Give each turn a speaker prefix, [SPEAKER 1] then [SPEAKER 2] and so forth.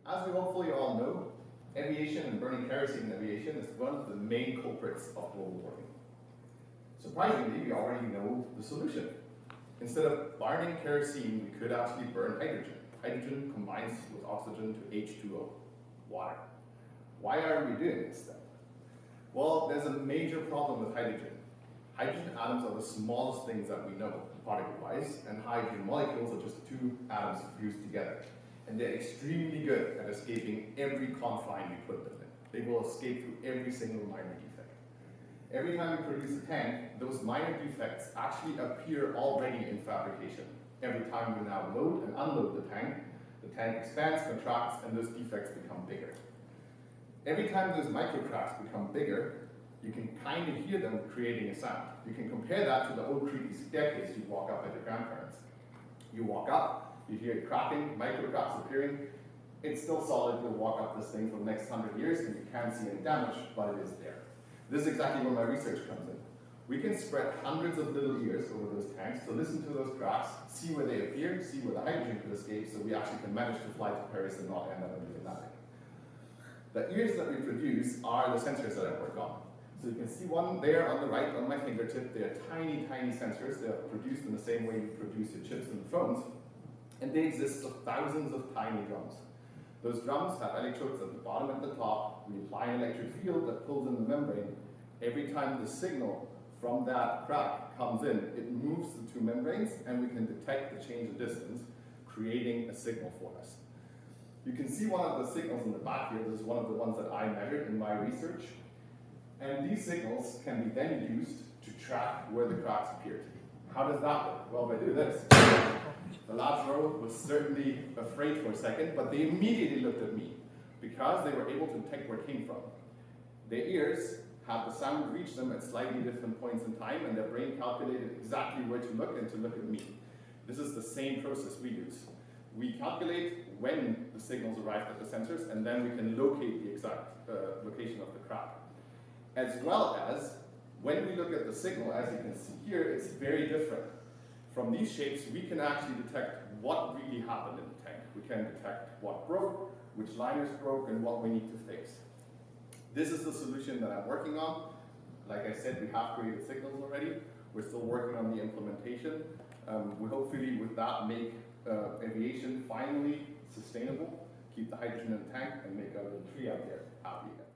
[SPEAKER 1] As we hopefully all know, aviation and burning kerosene in aviation is one of the main culprits of global warming. Surprisingly, we already know the solution. Instead of burning kerosene, we could actually burn hydrogen. Hydrogen combines with oxygen to H2O, water. Why are we doing this then? Well, there's a major problem with hydrogen. Hydrogen atoms are the smallest things that we know, particle-wise, and hydrogen molecules are just two atoms fused together. And they're extremely good at escaping every confine we put them in. They will escape through every single minor defect. Every time we produce a tank, those minor defects actually appear already in fabrication. Every time we now load and unload the tank expands, contracts, and those defects become bigger. Every time those microcracks become bigger, you can kind of hear them creating a sound. You can compare that to the old creepy staircase you walk up at your grandparents. You walk up, you hear it cracking, microcracks appearing. It's still solid. You'll walk up this thing for the next 100 years and you can't see any damage, but it is there. This is exactly where my research comes in. We can spread hundreds of little ears over those tanks to listen to those cracks, see where they appear, see where the hydrogen could escape, so we actually can manage to fly to Paris and not end up in the Atlantic. The ears that we produce are the sensors that I work on. So you can see one there on the right on my fingertip. They are tiny, tiny sensors. They are produced in the same way you produce your chips and phones. And they exist of thousands of tiny drums. Those drums have electrodes at the bottom and the top. We apply an electric field that pulls in the membrane. Every time the signal from that crack comes in, it moves the two membranes and we can detect the change of distance, creating a signal for us. You can see one of the signals in the back here. This is one of the ones that I measured in my research. And these signals can be then used to track where the cracks appeared. How does that work? Well, if I do this, the lab row was certainly afraid for a second, but they immediately looked at me because they were able to detect where it came from. Their ears had the sound reach them at slightly different points in time, and their brain calculated exactly where to look and to look at me. This is the same process we use. We calculate when the signals arrived at the sensors, and then we can locate the exact location of the crack. As well as, when we look at the signal, as you can see here, it's very different. From these shapes, we can actually detect what really happened in the tank. We can detect what broke, which liners broke, and what we need to fix. This is the solution that I'm working on. Like I said, we have created signals already. We're still working on the implementation. We hopefully, with that, make aviation finally sustainable, keep the hydrogen in the tank, and make a little tree out there happy again.